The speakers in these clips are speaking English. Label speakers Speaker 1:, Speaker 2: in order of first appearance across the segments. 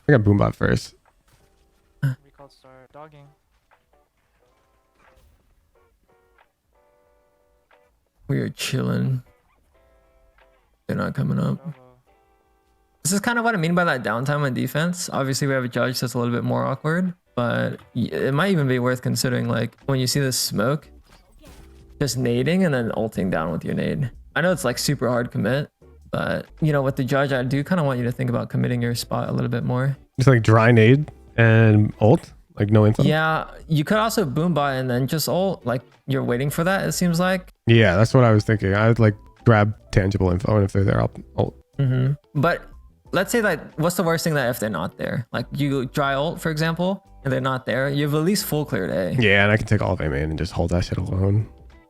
Speaker 1: I got Boombot first.
Speaker 2: Recall start dogging.
Speaker 3: We are chilling. They're not coming up. This is kind of what I mean by that downtime on defense. Obviously, we have a judge, so it's a little bit more awkward, but it might even be worth considering, like, when you see this smoke, just nading and then ulting down with your nade. I know it's like super hard commit, but you know, with the judge, I do kind of want you to think about committing your spot a little bit more.
Speaker 1: Just like dry nade and ult, like no info.
Speaker 3: Yeah, you could also boom by and then just ult, like you're waiting for that, it seems like.
Speaker 1: Yeah, that's what I was thinking. I'd like grab tangible info, and if they're there, I'll ult.
Speaker 3: But let's say, like, what's the worst thing that if they're not there? Like you dry ult, for example, and they're not there, you have at least full cleared A.
Speaker 1: Yeah, and I can take all of A main and just hold that shit alone.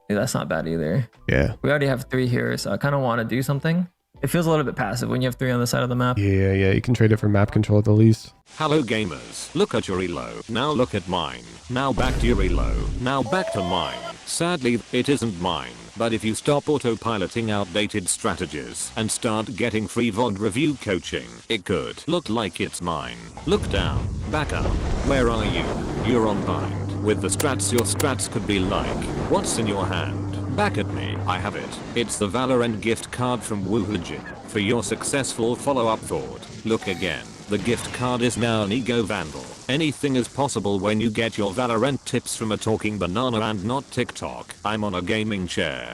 Speaker 3: Yeah, that's not bad either.
Speaker 1: Yeah.
Speaker 3: We already have 3 here, so I kind of want to do something. It feels a little bit passive when you have 3 on the side of the map.
Speaker 1: Yeah, you can trade it for map control at the least.
Speaker 4: Hello gamers, look at your elo, now look at mine, now back to your elo, now back to mine. Sadly, it isn't mine, but if you stop autopiloting outdated strategies and start getting free VOD review coaching, it could look like it's mine. Look down, back up, where are you? You're on bind. With the strats, your strats could be like, what's in your hand? Back at me, I have it. It's the Valorant gift card from HOOJ. For your successful follow-up thought, look again. The gift card is now an ego vandal. Anything is possible when you get your Valorant tips from a talking banana and not TikTok. I'm on a gaming chair.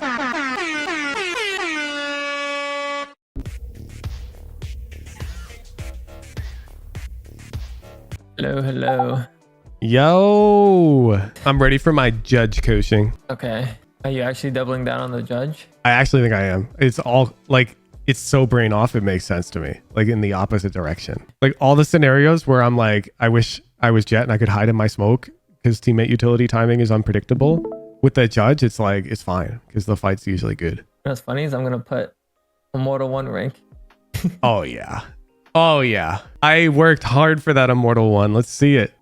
Speaker 3: Hello.
Speaker 1: Yo, I'm ready for my judge coaching.
Speaker 3: Okay. Are you actually doubling down on the judge?
Speaker 1: I actually think I am. It's all like, it's so brain off. It makes sense to me. Like in the opposite direction. Like all the scenarios where I'm like, I wish I was Jet and I could hide in my smoke because teammate utility timing is unpredictable. With the judge, it's like, it's fine because the fight's usually good.
Speaker 3: What's funny is I'm going to put Immortal 1 rank.
Speaker 1: Oh yeah. Oh yeah. I worked hard for that Immortal 1. Let's see it.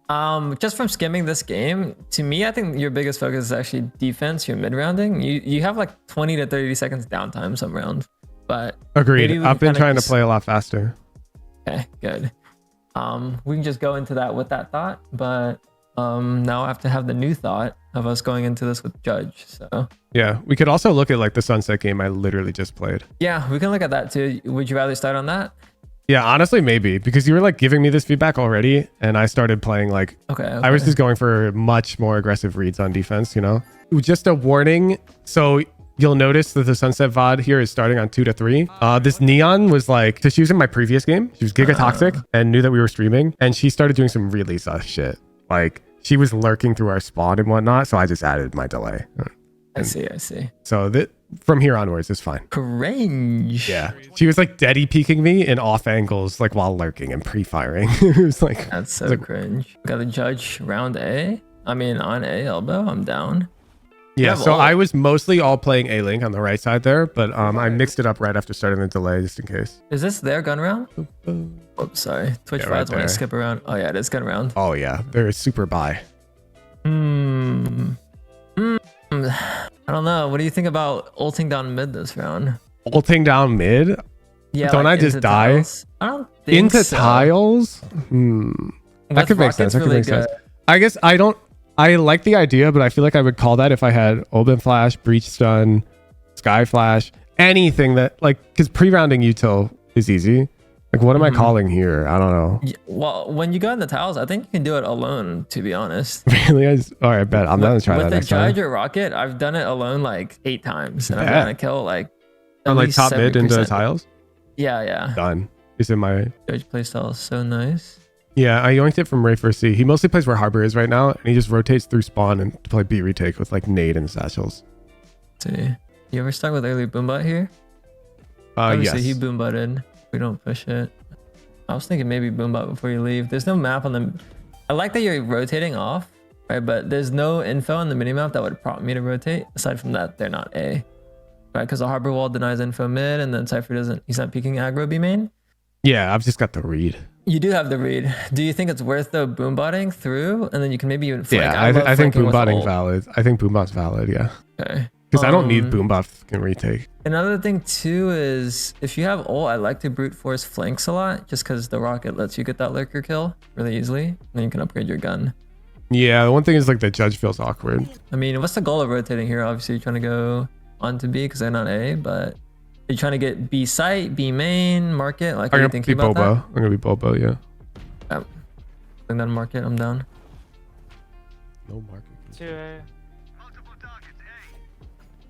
Speaker 3: Just from skimming this game, to me, I think your biggest focus is actually defense, your mid-rounding. You have like 20 to 30 seconds downtime some rounds, but
Speaker 1: agreed. I've been trying to play a lot faster.
Speaker 3: Okay, good. We can just go into that with that thought, but now I have to have the new thought of us going into this with judge. So
Speaker 1: yeah, we could also look at like the Sunset game I literally just played.
Speaker 3: Yeah, we can look at that too. Would you rather start on that?
Speaker 1: Yeah, honestly, maybe, because you were like giving me this feedback already, and I started playing like,
Speaker 3: okay.
Speaker 1: I was just going for much more aggressive reads on defense, you know? Just a warning. So you'll notice that the Sunset VOD here is starting on 2 to 3. This Neon was like, so she was in my previous game. She was Giga Toxic and knew that we were streaming, and she started doing some really sus shit. Like she was lurking through our spawn and whatnot, so I just added my delay.
Speaker 3: I see.
Speaker 1: So that from here onwards is fine.
Speaker 3: Cringe.
Speaker 1: Yeah. She was like deady peeking me in off angles, like while lurking and pre-firing. It was like,
Speaker 3: that's so cringe. Got the judge round A. I mean, on A elbow, I'm down.
Speaker 1: Yeah, so I was mostly all playing A-Link on the right side there, but I mixed it up right after starting the delay just in case.
Speaker 3: Is this their gun round? Oops, sorry. Twitch
Speaker 1: right
Speaker 3: VODs want to skip around. Oh yeah, it is gun round.
Speaker 1: Oh yeah, they're super buy.
Speaker 3: I don't know. What do you think about ulting down mid this round?
Speaker 1: Ulting down mid?
Speaker 3: Yeah.
Speaker 1: Don't
Speaker 3: like
Speaker 1: I just die?
Speaker 3: Tiles? I don't think
Speaker 1: into
Speaker 3: so.
Speaker 1: Tiles? That could make sense. That could make sense. I guess I like the idea, but I feel like I would call that if I had Open Flash, Breach Stun, Sky Flash, anything that like, because pre-rounding util is easy. Like, what am I calling here? I don't know.
Speaker 3: Yeah, well, when you go in the tiles, I think you can do it alone, to be honest.
Speaker 1: Really? All right, bet. I'm down to try that next time.
Speaker 3: With the Judge or Rocket, I've done it alone like 8 times. And I've gotten a kill like
Speaker 1: on like top mid into tiles?
Speaker 3: Yeah.
Speaker 1: Done. It's in my...
Speaker 3: Judge playstyle is so nice.
Speaker 1: Yeah, I yoinked it from Ray for C. He mostly plays where Harbor is right now, and he just rotates through spawn and to play B retake with like nade and satchels.
Speaker 3: Let's see. You ever stuck with early boombot here?
Speaker 1: Yes.
Speaker 3: He boombotted. We don't push it. I was thinking maybe boombot before you leave. There's no map on the... I like that you're rotating off, right? But there's no info on the minimap that would prompt me to rotate. Aside from that, they're not A. Right? Because the Harbor Wall denies info mid, and then Cypher doesn't... He's not peeking aggro B main.
Speaker 1: Yeah, I've just got the read.
Speaker 3: You do have the read. Do you think it's worth though boombotting through, and then you can maybe even flank?
Speaker 1: Yeah, I think boombotting valid. I think boombot's valid. Yeah.
Speaker 3: Okay.
Speaker 1: Because I don't need boom buff and retake.
Speaker 3: Another thing too is if you have ult, I like to brute force flanks a lot just because the rocket lets you get that lurker kill really easily. And then you can upgrade your gun.
Speaker 1: Yeah, the one thing is like the judge feels awkward.
Speaker 3: I mean, what's the goal of rotating here? Obviously, you're trying to go on to B because they're not A, but you're trying to get B site, B main, market. Like, are you thinking about that?
Speaker 1: I'm gonna be Bobo, yeah.
Speaker 3: Yep. And then market, I'm down.
Speaker 1: No market.
Speaker 2: 2A.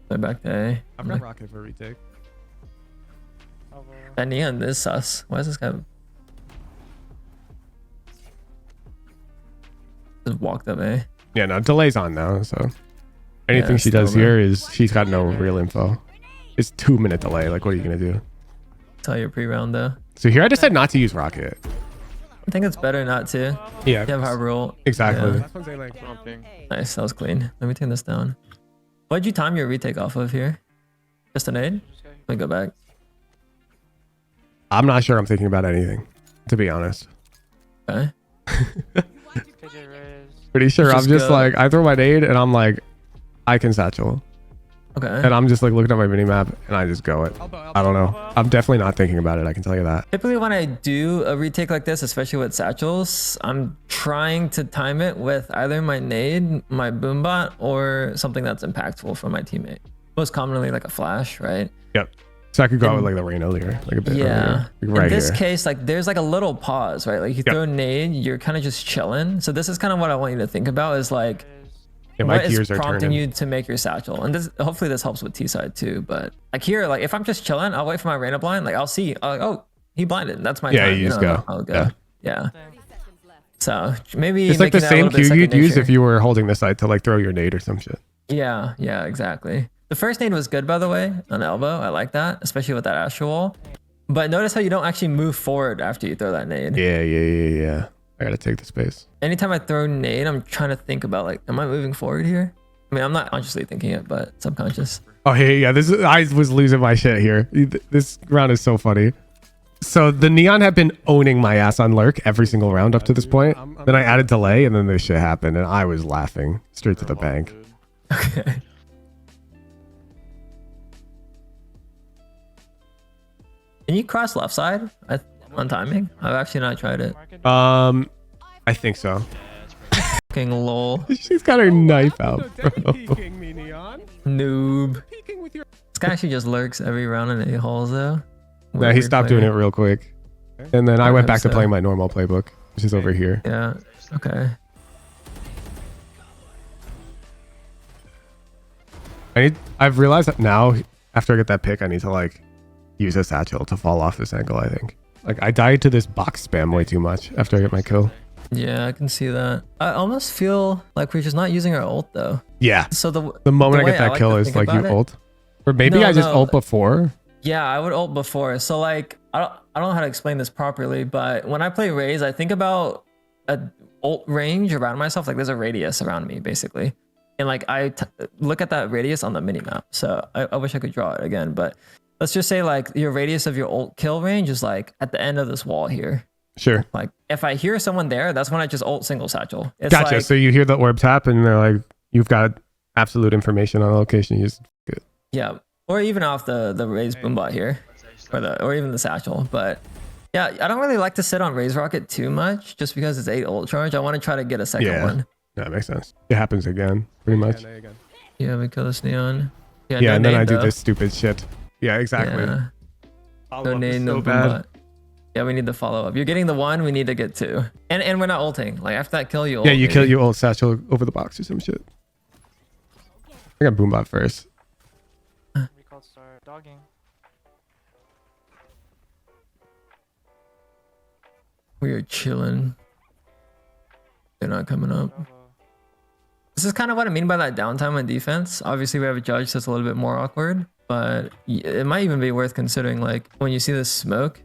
Speaker 3: They're back to A.
Speaker 1: I'm not rocket for retake.
Speaker 2: Elbow.
Speaker 3: That neon is sus. Why is this guy just walked up A?
Speaker 1: Yeah, no, delay's on now, so anything she
Speaker 3: still
Speaker 1: does here is she's got no real info. It's 2-minute delay. Like, what are you gonna do?
Speaker 3: Tell your pre-round though.
Speaker 1: So here I decided not to use rocket.
Speaker 3: I think it's better not to.
Speaker 1: Yeah,
Speaker 3: You have harbor ult.
Speaker 1: exactly.
Speaker 3: Yeah. Nice, that was clean. Let me turn this down. What'd you time your retake off of here? Just a nade?
Speaker 2: Just go.
Speaker 3: Let me go back.
Speaker 1: I'm not sure I'm thinking about anything, to be honest.
Speaker 3: Okay.
Speaker 2: KJ Raze.
Speaker 1: Pretty sure I'm
Speaker 3: Just
Speaker 1: just
Speaker 3: go.
Speaker 1: like, I throw my nade and I'm like, I can satchel.
Speaker 3: Okay.
Speaker 1: And I'm just like looking at my mini map and I just go it. I don't know. I'm definitely not thinking about it. I can tell you that.
Speaker 3: Typically when I do a retake like this, especially with satchels, I'm trying to time it with either my nade, my boombot, or something that's impactful for my teammate. Most commonly like a flash, right?
Speaker 1: Yep. So I could go out with like the rain earlier, like a bit
Speaker 3: Yeah.
Speaker 1: earlier. Like right
Speaker 3: in this
Speaker 1: here.
Speaker 3: case, like there's like a little pause, right? Like you
Speaker 1: Yep.
Speaker 3: throw nade, you're kind of just chilling. So this is kind of what I want you to think about is like,
Speaker 1: Yeah, my
Speaker 3: what is
Speaker 1: gears are
Speaker 3: prompting
Speaker 1: turning.
Speaker 3: you to make your satchel? And this, hopefully this helps with T side too. But like here, like if I'm just chilling, I'll wait for my rain up blind. Like I'll see, oh, he blinded. That's my
Speaker 1: Yeah,
Speaker 3: time.
Speaker 1: you just
Speaker 3: know,
Speaker 1: go.
Speaker 3: I'll go.
Speaker 1: Yeah.
Speaker 3: Yeah. So maybe
Speaker 1: It's like the
Speaker 3: making that a
Speaker 1: same
Speaker 3: little bit
Speaker 1: cue you'd
Speaker 3: second
Speaker 1: use
Speaker 3: nature.
Speaker 1: if you were holding the side to like throw your nade or some shit.
Speaker 3: Yeah, yeah, exactly. The first nade was good, by the way, on elbow. I like that, especially with that astral wall. But notice how you don't actually move forward after you throw that nade.
Speaker 1: Yeah. I gotta take the space.
Speaker 3: Anytime I throw nade, I'm trying to think about like, am I moving forward here? I mean, I'm not consciously thinking it, but subconscious.
Speaker 1: Oh, yeah. I was losing my shit here. This round is so funny. So the neon have been owning my ass on lurk every single round up to this point. Then I added delay, and then this shit happened, and I was laughing straight to the bank.
Speaker 3: Okay. Can you cross left side on timing? I've actually not tried it.
Speaker 2: Market.
Speaker 1: I think so.
Speaker 3: Fucking lol.
Speaker 1: She's got her knife out, bro.
Speaker 3: Noob. This guy actually just lurks every round in A-holes though.
Speaker 1: Yeah, he stopped doing it real quick. And then I went back to
Speaker 3: so.
Speaker 1: playing my normal playbook, which is over here.
Speaker 3: Yeah. Okay.
Speaker 1: I've realized that now, after I get that pick, I need to like use a satchel to fall off this angle, I think. Like I died to this box spam way too much after I get my kill.
Speaker 3: Yeah, I can see that. I almost feel like we're just not using our ult though.
Speaker 1: Yeah.
Speaker 3: So the
Speaker 1: moment I
Speaker 3: way
Speaker 1: get that
Speaker 3: like
Speaker 1: kill
Speaker 3: to
Speaker 1: is
Speaker 3: think
Speaker 1: like you
Speaker 3: about it-
Speaker 1: ult. Or maybe
Speaker 3: No,
Speaker 1: I just
Speaker 3: no.
Speaker 1: ult before.
Speaker 3: Yeah, I would ult before. So like, I don't know how to explain this properly, but when I play RAZE, I think about a ult range around myself. Like there's a radius around me basically. And like I look at that radius on the minimap. So I wish I could draw it again, but let's just say like your radius of your ult kill range is like at the end of this wall here.
Speaker 1: Sure.
Speaker 3: Like if I hear someone there, that's when I just ult single satchel. It's
Speaker 1: Gotcha.
Speaker 3: like,
Speaker 1: So you hear the orb tap and they're like, you've got absolute information on the location. You just
Speaker 3: yeah, or even off the RAZE boombot here, or even the satchel. But yeah, I don't really like to sit on RAZE rocket too much, just because it's 8 ult charge. I want to try to get a second
Speaker 1: Yeah.
Speaker 3: one.
Speaker 1: that makes sense. It happens again, pretty much.
Speaker 3: Yeah, we kill this neon.
Speaker 1: Yeah,
Speaker 3: no
Speaker 1: and then
Speaker 3: nade,
Speaker 1: I do
Speaker 3: though.
Speaker 1: this stupid shit. Yeah, exactly.
Speaker 3: Yeah, no
Speaker 1: Follow-up
Speaker 3: nade,
Speaker 1: is
Speaker 3: no
Speaker 1: so bad.
Speaker 3: boombot. Yeah, we need the follow up. You're getting the one, we need to get 2, and we're not ulting. Like after that kill, you ult.
Speaker 1: Yeah, you kill
Speaker 3: maybe.
Speaker 1: your ult satchel over the box or some shit. I got boombot first.
Speaker 2: Recall start. Dogging.
Speaker 3: We are chilling. They're not coming up.
Speaker 2: Elbow.
Speaker 3: This is kind of what I mean by that downtime on defense. Obviously, we have a judge that's a little bit more awkward, but it might even be worth considering, like, when you see this smoke,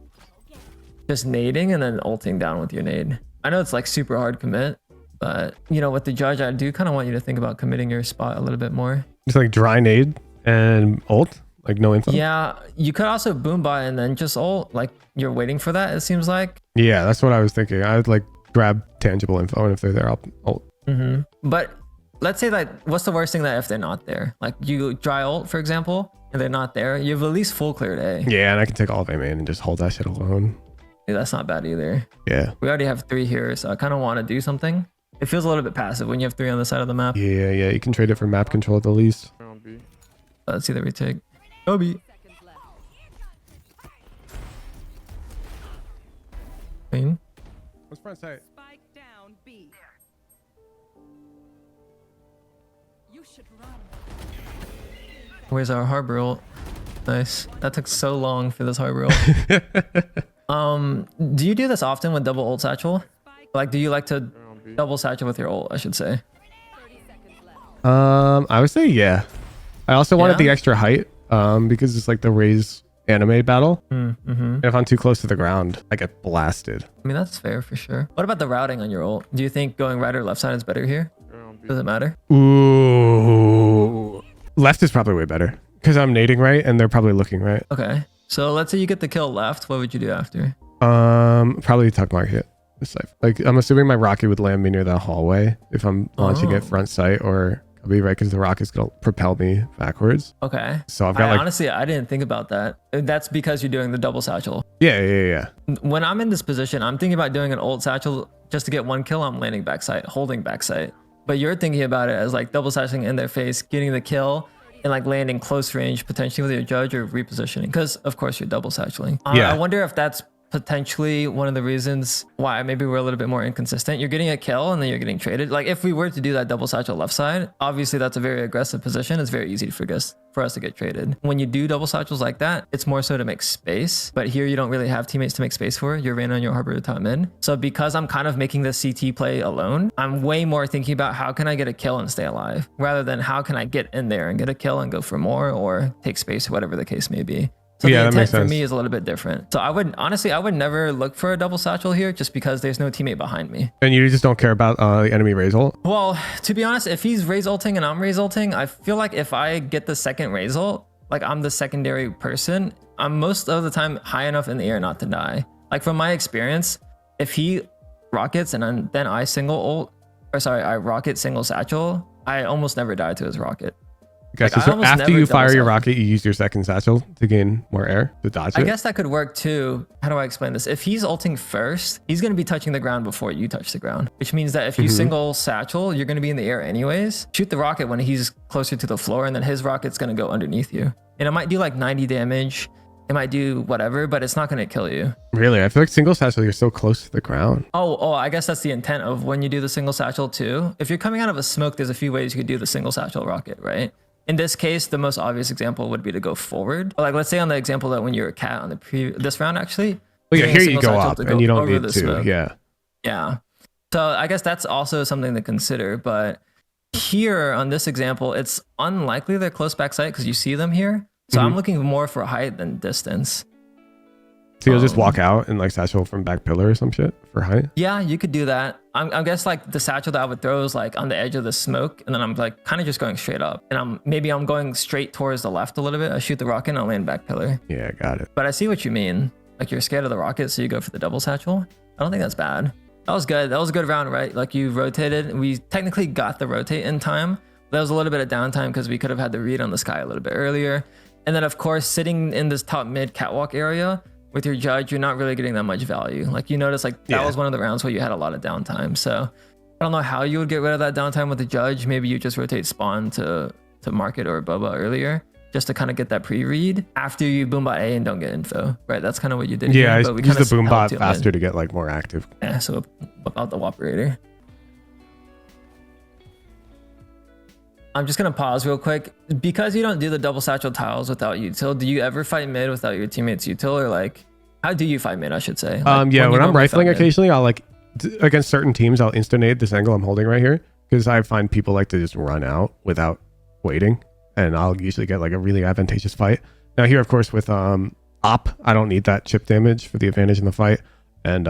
Speaker 3: just nading and then ulting down with your nade. I know it's like super hard commit, but, you know, with the judge, I do kind of want you to think about committing your spot a little bit more.
Speaker 1: Just like dry nade and ult, like no info.
Speaker 3: Yeah, you could also boom by and then just ult, like, you're waiting for that, it seems like.
Speaker 1: Yeah, that's what I was thinking. I would like grab tangible info, and if they're there, I'll ult.
Speaker 3: But let's say like, what's the worst thing that if they're not there? Like you dry ult, for example, and they're not there, you have at least full cleared A.
Speaker 1: Yeah, and I can take all of A main and just hold that shit alone.
Speaker 3: Yeah, that's not bad either.
Speaker 1: Yeah.
Speaker 3: We already have 3 here, so I kind of want to do something. It feels a little bit passive when you have 3 on the side of the map.
Speaker 1: Yeah, yeah. You can trade it for map control at the least.
Speaker 3: Let's see the retake. Kobe. Clean.
Speaker 1: What's front side?
Speaker 5: Spike down B. You should run.
Speaker 3: Where's our harbor ult? Nice. That took so long for this harbor ult. Do you do this often with double ult satchel? Like, do you like to double satchel with your ult, I should say?
Speaker 5: 30 seconds left.
Speaker 1: I would say yeah. I also wanted
Speaker 3: Yeah?
Speaker 1: the extra height because it's like the RAZE anime battle.
Speaker 3: Mm-hmm.
Speaker 1: And if I'm too close to the ground, I get blasted.
Speaker 3: I mean, that's fair for sure. What about the routing on your ult? Do you think going right or left side is better here? Does it matter?
Speaker 1: Ooh. Left is probably way better because I'm nading right and they're probably looking right.
Speaker 3: Okay. So let's say you get the kill left. What would you do after?
Speaker 1: Probably tuck market. Like I'm assuming my rocket would land me near that hallway if I'm launching it front sight, or I'll be right because the rocket's gonna propel me backwards.
Speaker 3: Okay.
Speaker 1: So I've got like
Speaker 3: honestly, I didn't think about that. That's because you're doing the double satchel.
Speaker 1: yeah.
Speaker 3: When I'm in this position, I'm thinking about doing an ult satchel just to get 1 kill. I'm landing backside, holding backside. But you're thinking about it as like double satcheling in their face, getting the kill, and like landing close range, potentially with your judge or repositioning. Because of course you're double satcheling.
Speaker 1: Yeah.
Speaker 3: I wonder if that's potentially one of the reasons why maybe we're a little bit more inconsistent. You're getting a kill and then you're getting traded. Like if we were to do that double satchel left side, obviously that's a very aggressive position. It's very easy for us to get traded. When you do double satchels like that, it's more so to make space. But here you don't really have teammates to make space for. You're ran on your harbor to top mid. So because I'm kind of making this CT play alone, I'm way more thinking about how can I get a kill and stay alive rather than how can I get in there and get a kill and go for more or take space or whatever the case may be. So
Speaker 1: Yeah,
Speaker 3: the
Speaker 1: that
Speaker 3: intent
Speaker 1: makes
Speaker 3: for
Speaker 1: sense.
Speaker 3: me is a little bit different. So I would never look for a double satchel here just because there's no teammate behind me.
Speaker 1: And you just don't care about the enemy RAZE ult?
Speaker 3: Well, to be honest, if he's RAZE ulting and I'm RAZE ulting, I feel like if I get the second RAZE ult, like I'm the secondary person, I'm most of the time high enough in the air not to die. Like from my experience, if he rockets and then I I rocket single satchel, I almost never die to his rocket.
Speaker 1: Gotcha.
Speaker 3: I
Speaker 1: So
Speaker 3: almost
Speaker 1: after
Speaker 3: never
Speaker 1: you fire
Speaker 3: double
Speaker 1: your
Speaker 3: satchel.
Speaker 1: rocket, you use your second satchel to gain more air to dodge it?
Speaker 3: I guess that could work too. How do I explain this? If he's ulting first, he's going to be touching the ground before you touch the ground, which means that if you single satchel, you're going to be in the air anyways. Shoot the rocket when he's closer to the floor, and then his rocket's going to go underneath you. And it might do like 90 damage. It might do whatever, but it's not going to kill you.
Speaker 1: Really? I feel like single satchel, you're so close to the ground.
Speaker 3: Oh, I guess that's the intent of when you do the single satchel too. If you're coming out of a smoke, there's a few ways you could do the single satchel rocket, right? In this case, the most obvious example would be to go forward. Like, let's say on the example that when you're a cat on this round, actually.
Speaker 1: Well, yeah,
Speaker 3: doing a
Speaker 1: here you
Speaker 3: single
Speaker 1: go
Speaker 3: satchel
Speaker 1: up
Speaker 3: to
Speaker 1: and you don't
Speaker 3: over
Speaker 1: need
Speaker 3: the
Speaker 1: to.
Speaker 3: smoke.
Speaker 1: Yeah.
Speaker 3: Yeah. So I guess that's also something to consider. But here on this example, it's unlikely they're close backside because you see them here. So I'm looking more for height than distance.
Speaker 1: So you'll just walk out and like satchel from back pillar or some shit for height?
Speaker 3: Yeah, you could do that. I guess like the satchel that I would throw is like on the edge of the smoke, and then I'm like kind of just going straight up, and I'm going straight towards the left a little bit. I shoot the rocket and I land back pillar.
Speaker 1: Yeah, got it.
Speaker 3: But I see what you mean. Like you're scared of the rocket, so you go for the double satchel. I don't think that's bad. That was good. That was a good round, right? Like you rotated. We technically got the rotate in time. There was a little bit of downtime because we could have had the read on the sky a little bit earlier. And then of course, sitting in this top mid catwalk area with your judge, you're not really getting that much value. Like you notice, like that was one of the rounds where you had a lot of downtime. So I don't know how you would get rid of that downtime with the judge. Maybe you just rotate spawn to market or Boba earlier, just to kind of get that pre-read after you boombot A and don't get info, right? That's kind of what you did.
Speaker 1: Yeah,
Speaker 3: here,
Speaker 1: I
Speaker 3: but we
Speaker 1: use the
Speaker 3: kinda
Speaker 1: boom
Speaker 3: helped
Speaker 1: bot
Speaker 3: you
Speaker 1: faster
Speaker 3: in.
Speaker 1: to get like more active.
Speaker 3: Yeah, so whip out the operator. I'm just gonna pause real quick. Because you don't do the double satchel tiles without util, do you ever fight mid without your teammates util, or like how do you fight mid, I should say? Like,
Speaker 1: Yeah,
Speaker 3: you
Speaker 1: when I'm
Speaker 3: normally
Speaker 1: rifling
Speaker 3: fight mid?
Speaker 1: occasionally, I'll like against certain teams, I'll insta-nade this angle I'm holding right here because I find people like to just run out without waiting, and I'll usually get like a really advantageous fight. Now here, of course, with op, I don't need that chip damage for the advantage in the fight, and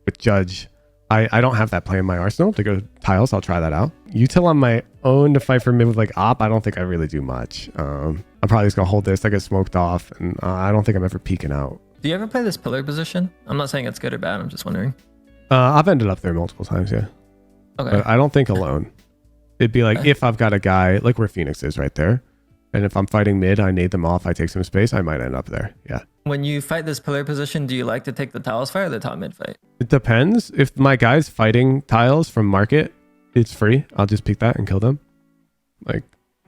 Speaker 1: with judge, I don't have that play in my arsenal to go tiles. I'll try that out. Util on my own to fight for mid with like op, I don't think I really do much. I'm probably just gonna hold this. I get smoked off, and I don't think I'm ever peeking out.
Speaker 3: Do you ever play this pillar position? I'm not saying it's good or bad. I'm just wondering.
Speaker 1: I've ended up there multiple times, yeah.
Speaker 3: Okay.
Speaker 1: But I don't think alone. It'd be like
Speaker 3: Okay.
Speaker 1: if I've got a guy like where Phoenix is right there, and if I'm fighting mid, I nade them off, I take some space, I might end up there. Yeah.
Speaker 3: When you fight this pillar position, do you like to take the tiles fight or the top mid fight?
Speaker 1: It depends. If my guy's fighting tiles from market, it's free. I'll just peek that and kill them. Like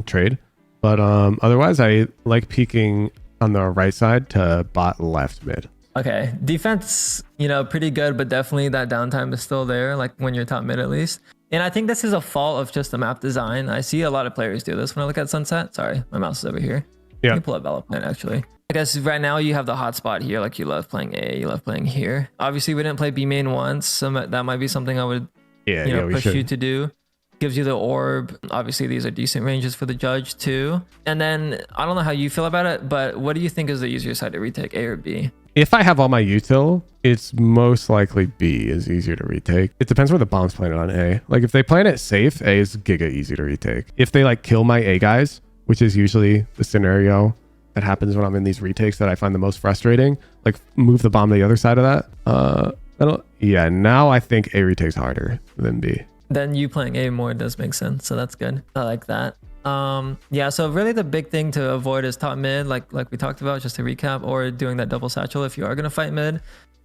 Speaker 1: trade. But otherwise I like peeking on the right side to bot left mid.
Speaker 3: Okay, defense, you know, pretty good, but definitely that downtime is still there, like when you're top mid at least. And I think this is a fault of just the map design. I see a lot of players do this when I look at Sunset. Sorry, my mouse is over here.
Speaker 1: Yeah.
Speaker 3: Let me pull up Valorant actually. I guess right now you have the hot spot here, like you love playing A, you love playing here. Obviously we didn't play B main once, so that might be something I would
Speaker 1: Yeah,
Speaker 3: you know,
Speaker 1: we
Speaker 3: push
Speaker 1: should.
Speaker 3: you to do. Gives you the orb. Obviously these are decent ranges for the judge too. And then I don't know how you feel about it, but what do you think is the easier side to retake, A or B?
Speaker 1: If I have all my util, it's most likely B is easier to retake. It depends where the bomb's planted on A. Like if they plant it safe, A is giga easy to retake. If they like kill my A guys, which is usually the scenario that happens when I'm in these retakes that I find the most frustrating, like move the bomb to the other side of that. Yeah, now I think A retake's harder than B.
Speaker 3: Then you playing A more does make sense, so that's good. I like that. Yeah, so really the big thing to avoid is top mid, like we talked about, just to recap, or doing that double satchel if you are going to fight mid.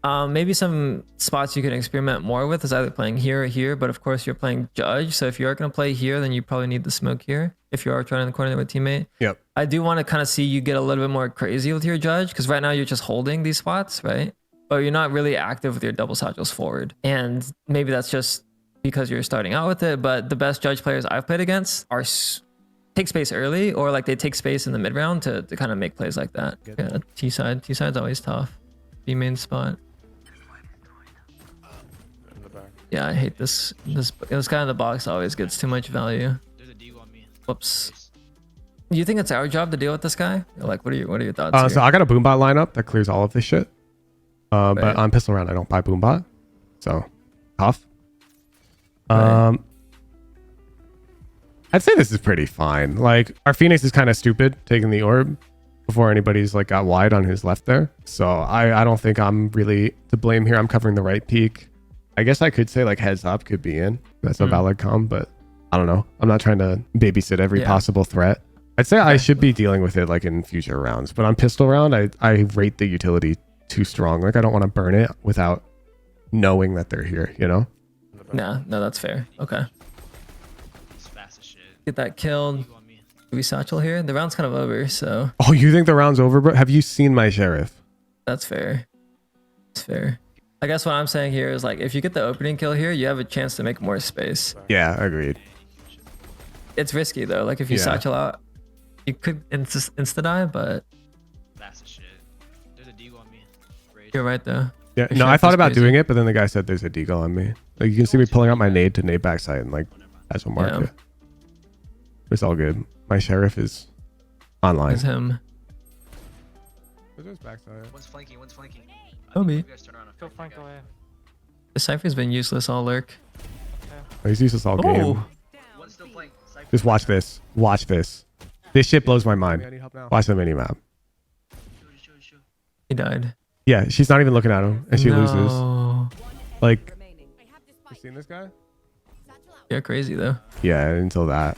Speaker 3: Maybe some spots you can experiment more with is either playing here or here, but of course you're playing judge, so if you are going to play here, then you probably need the smoke here if you are trying to coordinate with teammate.
Speaker 1: Yep.
Speaker 3: I do want to kind of see you get a little bit more crazy with your judge, because right now you're just holding these spots, right? But you're not really active with your double satchels forward, and maybe that's just because you're starting out with it. But the best judge players I've played against are take space early, or like they take space in the mid round to kind of make plays like that. Yeah, T side's always tough. B main spot. Yeah, I hate this guy in the box always gets too much value.
Speaker 6: There's a deagle on me.
Speaker 3: Whoops. You think it's our job to deal with this guy? Or like, what are your thoughts here?
Speaker 1: So I got a boombot lineup that clears all of this shit.
Speaker 3: Right.
Speaker 1: But on pistol round, I don't buy boombot. So tough.
Speaker 3: Right.
Speaker 1: I'd say this is pretty fine. Like our Phoenix is kind of stupid taking the orb before anybody's like got wide on his left there. So I don't think I'm really to blame here. I'm covering the right peak. I guess I could say like heads up could be in. That's a valid com, but I don't know. I'm not trying to babysit every possible threat. I'd say I should be dealing with it like in future rounds, but on pistol round, I rate the utility too strong. Like I don't want to burn it without knowing that they're here, you know?
Speaker 3: Nah, no, that's fair. Okay.
Speaker 6: It's fast as shit.
Speaker 3: Get that killed.
Speaker 6: Deagle on me.
Speaker 3: Do we satchel here? The round's kind of over, so
Speaker 1: Oh, you think the round's over, bro? Have you seen my sheriff?
Speaker 3: that's fair. That's fair. I guess what I'm saying here is like, if you get the opening kill here, you have a chance to make more space.
Speaker 1: Yeah, agreed.
Speaker 3: It's risky though. Like if you
Speaker 1: Yeah.
Speaker 3: satchel out, you could insta die, but
Speaker 6: Fast as shit. There's a deagle on me. Rage.
Speaker 3: you're right though.
Speaker 1: Yeah,
Speaker 3: Your
Speaker 1: no, I
Speaker 3: sheriff
Speaker 1: thought
Speaker 3: is
Speaker 1: about
Speaker 3: crazy.
Speaker 1: doing it, but then the guy said there's a deagle on me. Like you can see me pulling out my nade to nade backside and like that's what mark
Speaker 3: Yeah.
Speaker 1: it. It's all good. My sheriff is online.
Speaker 3: It's him.
Speaker 6: One's flanking. One's flanking.
Speaker 3: Obi.
Speaker 6: You guys turn around.
Speaker 2: Go flank away.
Speaker 3: The Cypher's been useless all lurk.
Speaker 1: Oh, he's useless all game.
Speaker 3: Oh,
Speaker 6: One's still flank. Cypher.
Speaker 1: Just watch this. Watch this. This shit blows my mind. Watch the mini map.
Speaker 6: Shoot.
Speaker 3: he died.
Speaker 1: Yeah, she's not even looking at him, and she loses.
Speaker 3: No.
Speaker 1: Like,
Speaker 5: Remaining. I have this
Speaker 1: you
Speaker 5: spike.
Speaker 1: seen this guy?
Speaker 5: Satchel out.
Speaker 3: You're crazy though.
Speaker 1: Yeah, until that.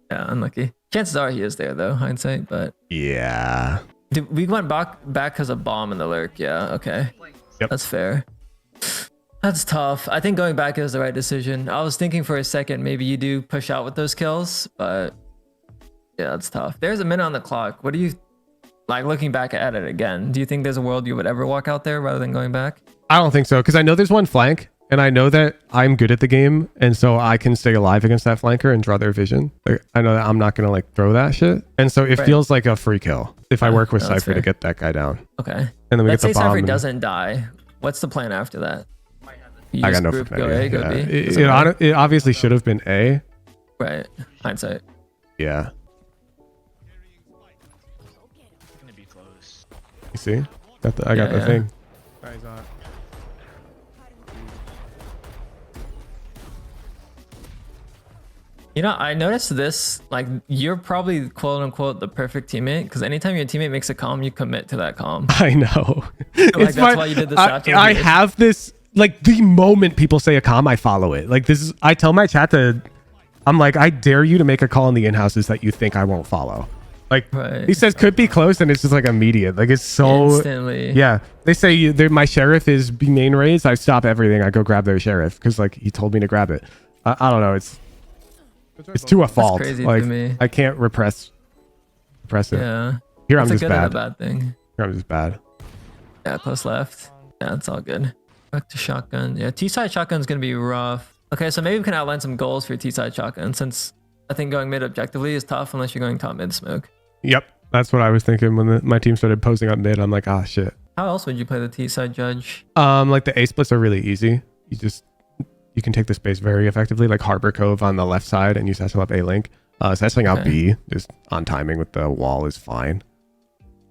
Speaker 3: Yeah, unlucky. Chances are he is there though, hindsight, but
Speaker 1: Yeah.
Speaker 3: we went back because of bomb in the lurk. Yeah, okay.
Speaker 6: Flank.
Speaker 1: Yep.
Speaker 3: That's fair. That's tough. I think going back is the right decision. I was thinking for a second maybe you do push out with those kills, but yeah, that's tough. There's a minute on the clock. What do you like looking back at it again? Do you think there's a world you would ever walk out there rather than going back?
Speaker 1: I don't think so, because I know there's one flank, and I know that I'm good at the game, and so I can stay alive against that flanker and draw their vision. Like, I know that I'm not gonna like throw that shit, and so it
Speaker 3: Right.
Speaker 1: feels like a free kill if I work with
Speaker 3: no, that's
Speaker 1: Cypher to
Speaker 3: fair.
Speaker 1: get that guy down,
Speaker 3: Okay.
Speaker 1: and then we
Speaker 3: Let's
Speaker 1: get
Speaker 3: say
Speaker 1: the bomb.
Speaker 3: Cypher
Speaker 1: and-
Speaker 3: doesn't die. What's the plan after that? You
Speaker 1: I
Speaker 3: just
Speaker 1: got no
Speaker 3: group,
Speaker 1: fucking
Speaker 3: go A,
Speaker 1: idea.
Speaker 3: go
Speaker 1: Yeah.
Speaker 3: B?
Speaker 1: It,
Speaker 3: Doesn't
Speaker 1: it,
Speaker 3: matter.
Speaker 1: it obviously should have been A.
Speaker 3: Right. Hindsight.
Speaker 1: Yeah.
Speaker 6: It's gonna be close.
Speaker 1: You see? I got the
Speaker 3: yeah.
Speaker 1: thing.
Speaker 3: You know, I noticed this, like, you're probably quote unquote the perfect teammate because anytime your teammate makes a calm, you commit to that calm.
Speaker 1: I know.
Speaker 3: that's why you did the satchel
Speaker 1: I
Speaker 3: here.
Speaker 1: have this like the moment people say a comm, I follow it. Like this is, I tell my chat to, I'm like, I dare you to make a call in the in-houses that you think I won't follow. Like
Speaker 3: Right.
Speaker 1: he says could be close and it's just like immediate. Like it's so
Speaker 3: Instantly.
Speaker 1: yeah. They say my sheriff is B main raised. I stop everything. I go grab their sheriff because like he told me to grab it. I don't know. It's to a fault.
Speaker 3: crazy to
Speaker 1: like
Speaker 3: me.
Speaker 1: I can't repress it.
Speaker 3: Yeah.
Speaker 1: Here I'm
Speaker 3: That's
Speaker 1: just
Speaker 3: a good and a
Speaker 1: bad.
Speaker 3: bad thing.
Speaker 1: Here I'm just bad.
Speaker 3: Yeah, close left. Yeah, it's all good. Back to shotgun. Yeah, T-side shotgun's gonna be rough. Okay, so maybe we can outline some goals for your T-side shotgun since I think going mid objectively is tough unless you're going top mid smoke.
Speaker 1: Yep. That's what I was thinking when my team started posing up mid. I'm like, ah, shit.
Speaker 3: How else would you play the T-side judge?
Speaker 1: Like the A splits are really easy. You can take the space very effectively, like Harbor Cove on the left side, and you satchel up A link. Satcheling out
Speaker 3: Okay.
Speaker 1: B just on timing with the wall is fine.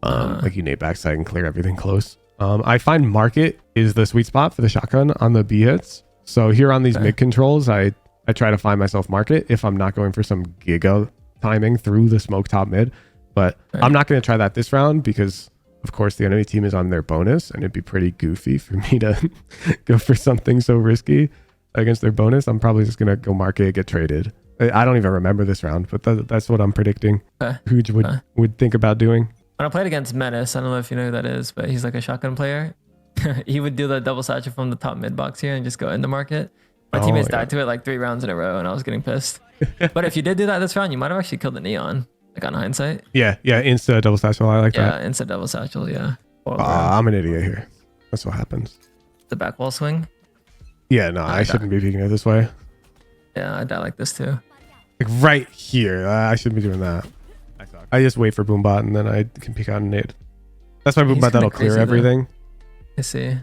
Speaker 1: Like you nade backside and clear everything close. I find market is the sweet spot for the shotgun on the B hits. So here on these
Speaker 3: Okay.
Speaker 1: mid controls, I try to find myself market if I'm not going for some giga timing through the smoke top mid. But
Speaker 3: Right.
Speaker 1: I'm not going to try that this round because, of course, the enemy team is on their bonus, and it'd be pretty goofy for me to go for something so risky against their bonus. I'm probably just going to go market, get traded. I don't even remember this round, but that's what I'm predicting.
Speaker 3: Okay.
Speaker 1: HOOJ would think about doing.
Speaker 3: When I played against Menace, I don't know if you know who that is, but he's like a shotgun player. He would do the double satchel from the top mid box here and just go into market. My
Speaker 1: Oh,
Speaker 3: teammates
Speaker 1: yeah.
Speaker 3: died to it like 3 rounds in a row, and I was getting pissed. But if you did do that this round, you might have actually killed the neon, like on hindsight.
Speaker 1: Yeah, insta double satchel. I like that.
Speaker 3: Yeah, instead double satchel. Yeah. Or
Speaker 1: I'm an idiot here. That's what happens.
Speaker 3: the back wall swing.
Speaker 1: Yeah, no, I shouldn't be peeking it this way.
Speaker 3: Yeah, I die like this too.
Speaker 1: Like right here. I shouldn't be doing that. I just wait for Boombot and then I can peek out and nade. That's my
Speaker 3: He's
Speaker 1: Boombot
Speaker 3: kinda
Speaker 1: that'll clear
Speaker 3: crazy, though.
Speaker 1: everything.
Speaker 3: I see.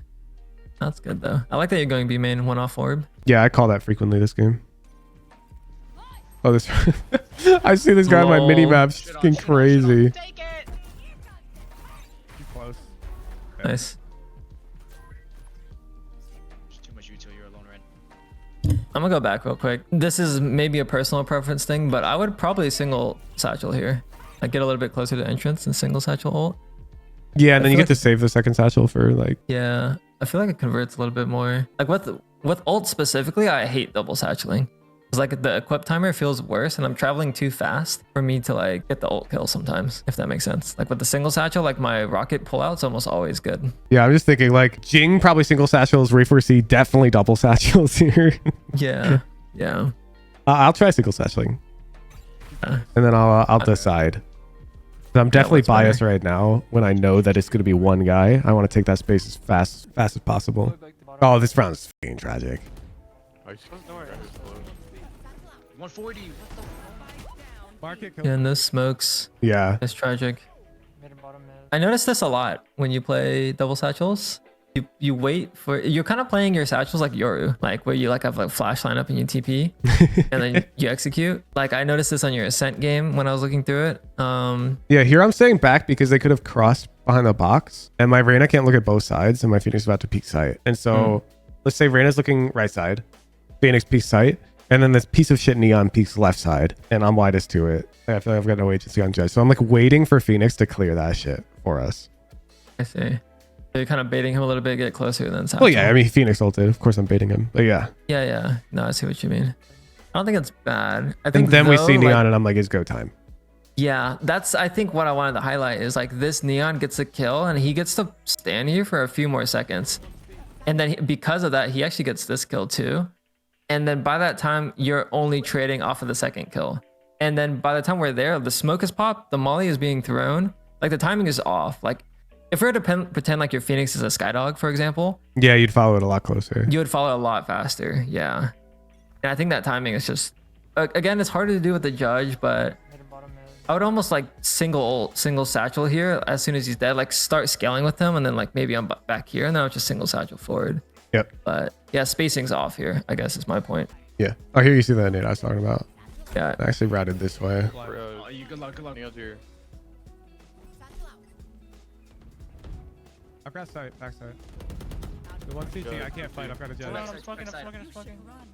Speaker 3: That's good though. I like that you're going B main 1 off orb.
Speaker 1: Yeah, I call that frequently this game. Oh, this. I see this guy on my
Speaker 3: Lol.
Speaker 1: mini map fucking crazy.
Speaker 6: Take it.
Speaker 1: Too close.
Speaker 3: Nice.
Speaker 6: There's too much util. You're alone, right?
Speaker 3: I'm gonna go back real quick. This is maybe a personal preference thing, but I would probably single satchel here. Like get a little bit closer to entrance and single satchel ult.
Speaker 1: Yeah, and then you
Speaker 3: feel
Speaker 1: get to save the second satchel for like.
Speaker 3: Yeah, I feel like it converts a little bit more. Like with ult specifically, I hate double satcheling. Cause like the equip timer feels worse, and I'm traveling too fast for me to like get the ult kill sometimes. If that makes sense. Like with the single satchel, like my rocket pullout's almost always good.
Speaker 1: Yeah, I'm just thinking like Jing probably single satchels, Ray 4C definitely double satchels here.
Speaker 3: Yeah, yeah.
Speaker 1: I'll try single satcheling,
Speaker 3: Uh,
Speaker 1: and then I'll decide. I'm definitely
Speaker 3: what's better?
Speaker 1: biased right now when I know that it's going to be one guy. I want to take that space as fast as possible. Oh, this round's fucking tragic.
Speaker 2: Close door.
Speaker 6: 140.
Speaker 3: yeah, no smokes.
Speaker 1: Yeah.
Speaker 3: It's tragic.
Speaker 2: Mid and bottom mid.
Speaker 3: I notice this a lot when you play double satchels. You wait for, you're kind of playing your satchels like Yoru, like where you like have like flash lineup and you TP and then you execute. Like I noticed this on your Ascent game when I was looking through it.
Speaker 1: Yeah, here I'm staying back because they could have crossed behind the box, and my Reyna can't look at both sides, and my Phoenix is about to peek sight. And so let's say Reyna's looking right side, Phoenix peeks sight, and then this piece of shit Neon peeks left side, and I'm widest to it. I feel like I've got no agency on Judge. So I'm like waiting for Phoenix to clear that shit for us.
Speaker 3: I see. So you're kind of baiting him a little bit, get closer than satchel.
Speaker 1: Well, yeah, I mean, Phoenix ulted. Of course I'm baiting him. But yeah.
Speaker 3: Yeah. No, I see what you mean. I don't think it's bad. I think
Speaker 1: And then we
Speaker 3: though,
Speaker 1: see Neon
Speaker 3: like,
Speaker 1: and I'm like, it's go time.
Speaker 3: yeah, that's I think what I wanted to highlight is like this Neon gets a kill and he gets to stand here for a few more seconds. And then because of that, he actually gets this kill too. And then by that time, you're only trading off of the second kill. And then by the time we're there, the smoke is popped, the molly is being thrown. Like the timing is off. Like if we were to pretend like your Phoenix is a Skydog, for example,
Speaker 1: Yeah, you'd follow it a lot closer.
Speaker 3: you would follow a lot faster. Yeah. And I think that timing is just, again, it's harder to do with the judge, but
Speaker 2: Mid and bottom mid.
Speaker 3: I would almost like single satchel here as soon as he's dead, like start scaling with him and then like maybe I'm back here and then I'll just single satchel forward.
Speaker 1: Yep.
Speaker 3: But yeah, spacing's off here, I guess is my point.
Speaker 1: Yeah. Oh, here you see that nade I was talking about.
Speaker 3: Yeah.
Speaker 1: I actually routed this way.
Speaker 6: Oh, you good luck. Here.
Speaker 1: I've got sight, back sight. The one CT, I can't fight. I've got a jet.
Speaker 2: I'm smoking.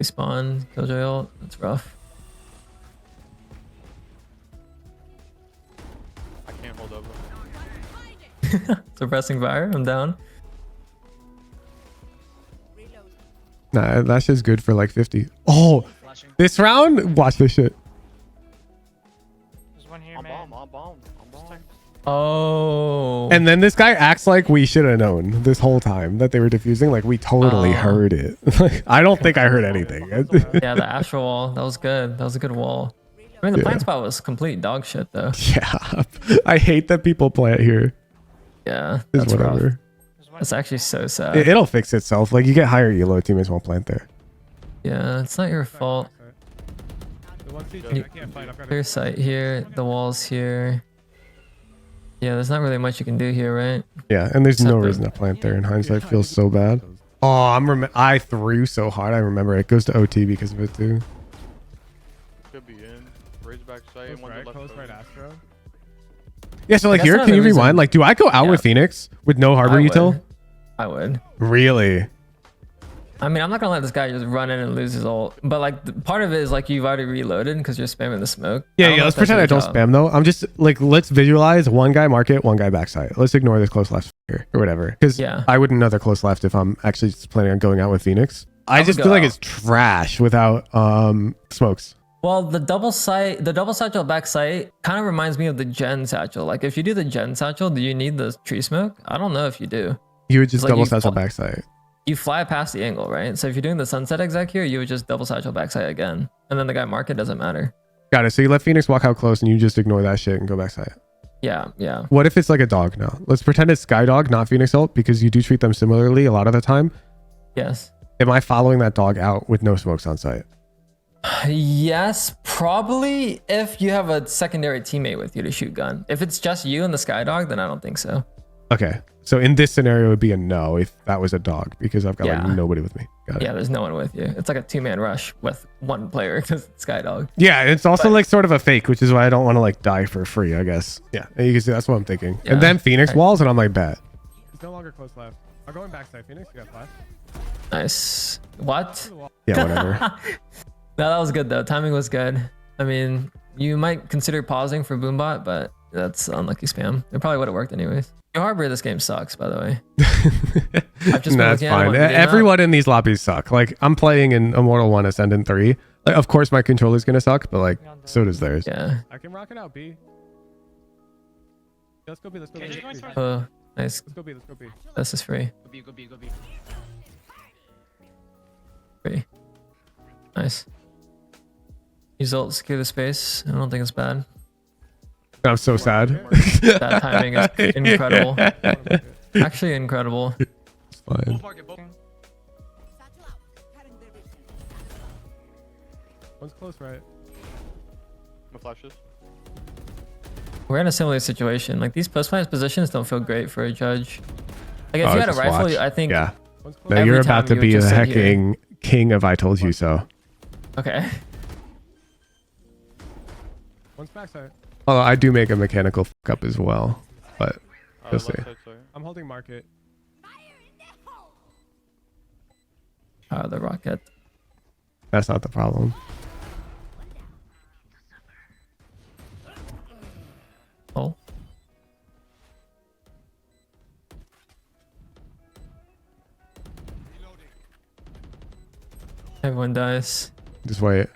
Speaker 3: Respawn, Killjoy ult, that's rough.
Speaker 7: I can't hold over.
Speaker 3: Suppressing fire, I'm down.
Speaker 5: Reloading.
Speaker 1: Nah, that's just good for like 50. Oh,
Speaker 6: Flashing.
Speaker 1: this round? Watch this shit.
Speaker 2: There's one here,
Speaker 7: On
Speaker 2: man.
Speaker 7: bomb, on bomb, on bomb.
Speaker 3: Oh.
Speaker 1: And then this guy acts like we should have known this whole time that they were defusing. Like we totally
Speaker 3: Oh.
Speaker 1: heard it. I don't think I heard anything.
Speaker 3: Yeah, the astral wall. That was good. That was a good wall. I mean, the
Speaker 1: Yeah.
Speaker 3: plant spot was complete dog shit, though.
Speaker 1: Yeah. I hate that people plant here.
Speaker 3: Yeah,
Speaker 1: It's
Speaker 3: that's rough.
Speaker 1: whatever.
Speaker 2: There's one.
Speaker 3: That's actually so sad.
Speaker 1: It'll fix itself. Like you get higher elo, teammates won't plant there.
Speaker 3: Yeah, it's not your fault. Clear sight here. The walls here. Yeah, there's not really much you can do here, right?
Speaker 1: Yeah, and there's no
Speaker 3: Except
Speaker 1: reason to plant there. In hindsight, feels so bad. Oh, I threw so hard. I remember it goes to OT because of it too.
Speaker 7: Could be in. Raise back sight. One to left. Coast.
Speaker 1: Astro. Yeah, so like
Speaker 3: That's
Speaker 1: here,
Speaker 3: another
Speaker 1: can you
Speaker 3: reason-
Speaker 1: rewind? Like, do I go out
Speaker 3: Yeah.
Speaker 1: with Phoenix with no harbor
Speaker 3: I
Speaker 1: util?
Speaker 3: would. I would.
Speaker 1: Really?
Speaker 3: I mean, I'm not gonna let this guy just run in and lose his ult. But like, part of it is like you've already reloaded because you're spamming the smoke. I
Speaker 1: Yeah,
Speaker 3: don't
Speaker 1: yeah.
Speaker 3: know
Speaker 1: Let's
Speaker 3: if that's
Speaker 1: pretend I
Speaker 3: your
Speaker 1: don't
Speaker 3: job.
Speaker 1: spam though. I'm just like, let's visualize one guy market, one guy backside. Let's ignore this close left here or whatever. Because
Speaker 3: Yeah.
Speaker 1: I wouldn't know the close left if I'm actually just planning on going out with Phoenix. I
Speaker 3: would
Speaker 1: just
Speaker 3: go
Speaker 1: feel like
Speaker 3: out.
Speaker 1: it's trash without smokes.
Speaker 3: Well, the double satchel back sight kind of reminds me of the gen satchel. Like, if you do the gen satchel, do you need the tree smoke? I don't know if you do.
Speaker 1: You would just
Speaker 3: Like
Speaker 1: double
Speaker 3: you
Speaker 1: satchel
Speaker 3: fl-
Speaker 1: backside.
Speaker 3: You fly past the angle, right? So if you're doing the sunset exec here, you would just double satchel backside again, and then the guy market doesn't matter.
Speaker 1: Got it. So you let Phoenix walk out close and you just ignore that shit and go backside.
Speaker 3: Yeah, yeah.
Speaker 1: What if it's like a dog now? Let's pretend it's Skydog, not Phoenix ult, because you do treat them similarly a lot of the time.
Speaker 3: Yes.
Speaker 1: Am I following that dog out with no smokes on site?
Speaker 3: Yes, probably if you have a secondary teammate with you to shoot gun. If it's just you and the skydog, then I don't think so.
Speaker 1: Okay. So in this scenario, it would be a no if that was a dog because I've got
Speaker 3: Yeah.
Speaker 1: like nobody with me. Got it.
Speaker 3: Yeah, there's no one with you. It's like a 2-man rush with one player because it's skydog.
Speaker 1: Yeah, it's also
Speaker 3: But-
Speaker 1: like sort of a fake, which is why I don't want to like die for free, I guess. Yeah, and you can see that's what I'm thinking.
Speaker 3: Yeah.
Speaker 1: And then Phoenix
Speaker 3: Okay.
Speaker 1: walls, and I'm like, bet. It's no longer close left. I'm going backside, Phoenix. You got flash?
Speaker 3: Nice. What?
Speaker 1: Yeah, whatever.
Speaker 3: No, that was good though. Timing was good. I mean, you might consider pausing for Boombot, but that's unlucky spam. It probably would have worked anyways. Your harbor of this game sucks, by the way. I've just been
Speaker 1: That's
Speaker 3: looking at it
Speaker 1: fine.
Speaker 3: while reading up.
Speaker 1: Everyone in these lobbies suck. Like I'm playing in Immortal 1 Ascendant 3. Like, of course my controller's gonna suck, but like so does theirs.
Speaker 3: Yeah.
Speaker 1: I can rock it out, B. Let's go B, let's go B.
Speaker 2: Okay, just going towards-
Speaker 3: Oh, nice.
Speaker 1: Let's go B, let's go B.
Speaker 3: This is free.
Speaker 6: Go B, go B, go B.
Speaker 3: Free. Nice. Use ult, secure the space. I don't think it's bad.
Speaker 1: I'm so sad.
Speaker 3: That timing is incredible. Actually incredible.
Speaker 1: It's fine.
Speaker 6: Both market, both.
Speaker 5: Satchel out. Cutting their vision.
Speaker 1: One's close, right?
Speaker 7: My flashes.
Speaker 3: We're in a similar situation. Like these post-plant positions don't feel great for a judge. Like if
Speaker 1: Oh,
Speaker 3: you had a
Speaker 1: just
Speaker 3: rifle,
Speaker 1: watch.
Speaker 3: I think.
Speaker 1: Yeah. No,
Speaker 3: every
Speaker 1: you're
Speaker 3: time
Speaker 1: about to
Speaker 3: you would
Speaker 1: be the
Speaker 3: just sit here.
Speaker 1: hecking king of I told you so.
Speaker 3: Okay.
Speaker 1: One's backside. Although I do make a mechanical fuck up as well, but you'll see.
Speaker 7: Left side, sorry.
Speaker 1: I'm holding market.
Speaker 3: The rocket.
Speaker 1: That's not the problem.
Speaker 3: Oh. Everyone dies.
Speaker 1: Just wait.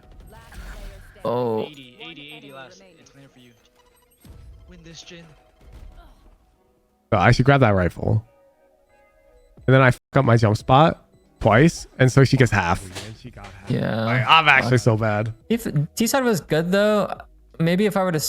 Speaker 3: Oh.
Speaker 6: 80, 80, 80 last. It's clear for you. Win this, Jin.
Speaker 1: So I should grab that rifle. And then I fuck up my jump spot twice, and so she gets half.
Speaker 3: Yeah.
Speaker 1: Like, I'm actually so bad.
Speaker 3: If T-side was good though, maybe if I were to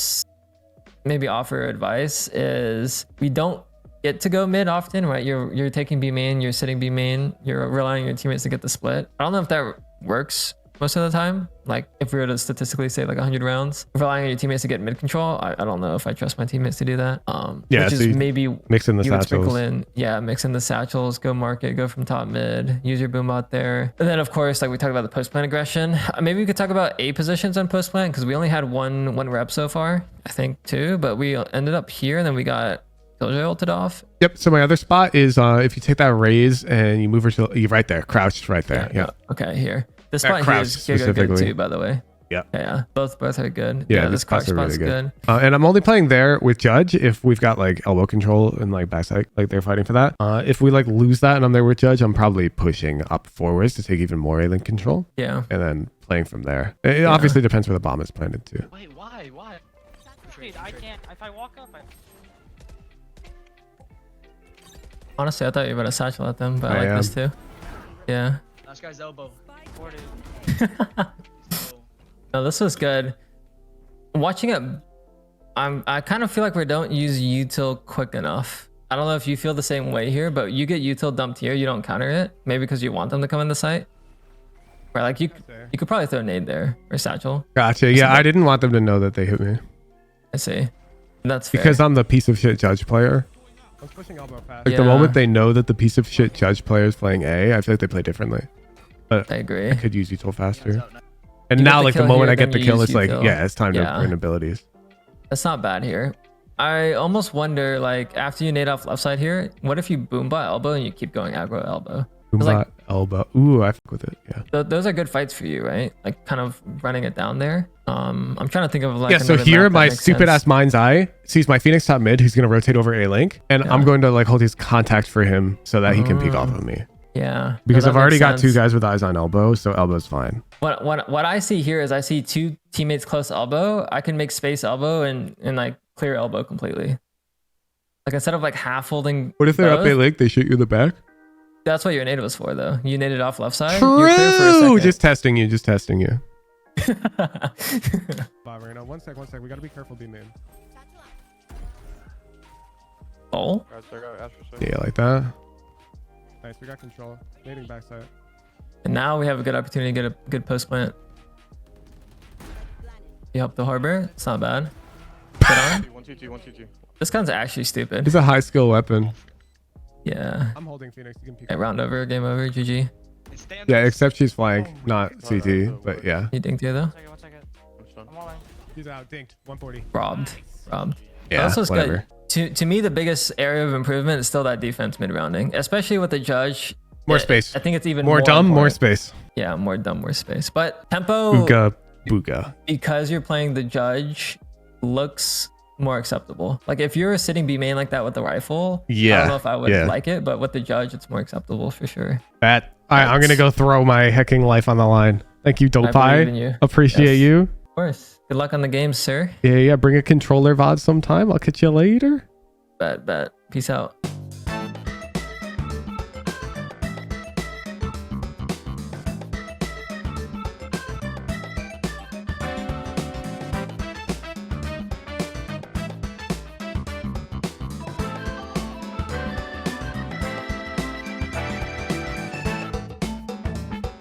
Speaker 3: maybe offer advice is we don't get to go mid often, right? You're taking B main, you're sitting B main, you're relying on your teammates to get the split. I don't know if that works most of the time. Like if we were to statistically say like 100 rounds, relying on your teammates to get mid control, I don't know if I trust my teammates to do that.
Speaker 1: Yeah,
Speaker 3: which
Speaker 1: so
Speaker 3: is
Speaker 1: you
Speaker 3: maybe
Speaker 1: mix in the
Speaker 3: you would sprinkle
Speaker 1: satchels.
Speaker 3: in, yeah, mix in the satchels, go market, go from top mid, use your boom bot there. And then of course, like we talked about the post plant aggression. Maybe we could talk about A positions on post plant because we only had one rep so far, I think two, but we ended up here and then we got HOOJ ulted off.
Speaker 1: Yep. So my other spot is if you take that raise and you move her to you right there, crouched right there. Yeah.
Speaker 3: Okay, here. This
Speaker 1: That
Speaker 3: spot here
Speaker 1: crouch
Speaker 3: is good
Speaker 1: specifically.
Speaker 3: too, by the way. Yeah, both are good.
Speaker 1: Yeah,
Speaker 3: this
Speaker 1: these
Speaker 3: card
Speaker 1: spots are really
Speaker 3: spot's good.
Speaker 1: And I'm only playing there with Judge if we've got like elbow control and like backside, like they're fighting for that. If we like lose that and I'm there with Judge, I'm probably pushing up forwards to take even more A-Link control
Speaker 3: Yeah.
Speaker 1: and then playing from there. It obviously depends where the bomb is planted too.
Speaker 6: Wait, why? Why?
Speaker 2: Wait, I can't. If I walk up, I.
Speaker 3: Honestly, I thought you were about to satchel at them, but I
Speaker 1: I
Speaker 3: like this too. Yeah.
Speaker 6: Last guy's elbow.
Speaker 2: Boarded.
Speaker 3: No, this was good. Watching it, I kind of feel like we don't use util quick enough. I don't know if you feel the same way here, but you get util dumped here, you don't counter it. Maybe because you want them to come in the site. Right, like you could probably throw a nade there or satchel.
Speaker 1: Gotcha. Yeah, I didn't want them to know that they hit me.
Speaker 3: I see. That's fair.
Speaker 1: Because I'm the piece of shit Judge player. I was pushing elbow fast. Like the moment they know that the piece of shit Judge player is playing A, I feel like they play differently. But
Speaker 3: I agree.
Speaker 1: I could use util faster. And
Speaker 3: You get
Speaker 1: now,
Speaker 3: the
Speaker 1: like the
Speaker 3: kill
Speaker 1: moment
Speaker 3: here,
Speaker 1: I get
Speaker 3: then
Speaker 1: the
Speaker 3: you
Speaker 1: kill,
Speaker 3: use
Speaker 1: it's like,
Speaker 3: util.
Speaker 1: yeah, it's time to
Speaker 3: Yeah.
Speaker 1: earn abilities.
Speaker 3: That's not bad here. I almost wonder, like, after you nade off left side here, what if you boom bot elbow and you keep going aggro elbow?
Speaker 1: Boom
Speaker 3: like-
Speaker 1: bot, elbow. Ooh, I fuck with it. Yeah.
Speaker 3: Those are good fights for you, right? Like, kind of running it down there. I'm trying to think of like.
Speaker 1: Yeah, so
Speaker 3: another
Speaker 1: here
Speaker 3: map that
Speaker 1: my
Speaker 3: makes
Speaker 1: stupid
Speaker 3: sense.
Speaker 1: ass mind's eye sees my Phoenix top mid who's gonna rotate over A link, and I'm
Speaker 3: Yeah.
Speaker 1: going to like hold his contact for him so that he can peek off of me.
Speaker 3: Yeah.
Speaker 1: Because
Speaker 3: No,
Speaker 1: I've
Speaker 3: that
Speaker 1: already
Speaker 3: makes
Speaker 1: got two
Speaker 3: sense.
Speaker 1: guys with eyes on elbow, so elbow's fine.
Speaker 3: What I see here is I see two teammates close elbow. I can make space elbow and like clear elbow completely. Like instead of like half holding.
Speaker 1: What if they're up
Speaker 3: both,
Speaker 1: A link? They shoot you in the back.
Speaker 3: That's what your nade was for, though. You naded off left side. You're clear for a
Speaker 1: True.
Speaker 3: second.
Speaker 1: Just testing you. Just testing you. One sec. We gotta be careful, B man.
Speaker 3: Oh.
Speaker 7: Alright, so I got ask for
Speaker 1: Yeah, like that. Nice. We got control. Nading backside.
Speaker 3: And now we have a good opportunity to get a good post plant. You help the harbor. It's not bad. Get on.
Speaker 7: 1TT.
Speaker 3: This gun's actually stupid.
Speaker 1: It's a high skill weapon.
Speaker 3: Yeah.
Speaker 1: I'm holding Phoenix. You can peek.
Speaker 3: Okay, round over. Game over. GG.
Speaker 1: Yeah, except she's flying, not CT, but yeah.
Speaker 3: You dinked here though.
Speaker 2: 1 second.
Speaker 7: I'm stunned.
Speaker 2: I'm all in.
Speaker 1: He's out. Dinked. 140.
Speaker 3: Robbed.
Speaker 1: Yeah,
Speaker 3: This was
Speaker 1: whatever.
Speaker 3: good. To me, the biggest area of improvement is still that defense mid rounding, especially with the judge.
Speaker 1: More space.
Speaker 3: I think it's even
Speaker 1: More dumb, more
Speaker 3: important.
Speaker 1: space.
Speaker 3: Yeah, more dumb, more space. But tempo,
Speaker 1: Booga, booga.
Speaker 3: because you're playing the judge, looks more acceptable. Like if you're sitting B main like that with the rifle, I
Speaker 1: Yeah,
Speaker 3: don't know if I would
Speaker 1: yeah.
Speaker 3: like it, but with the judge, it's more acceptable for sure.
Speaker 1: All right, I'm gonna go throw my hecking life on the line. Thank you,
Speaker 3: I believe in
Speaker 1: Dopai.
Speaker 3: you.
Speaker 1: Appreciate
Speaker 3: Yes.
Speaker 1: you.
Speaker 3: Of course. Good luck on the games, sir.
Speaker 1: Yeah. Bring a controller VOD sometime. I'll catch you later.
Speaker 3: Bet. Peace out.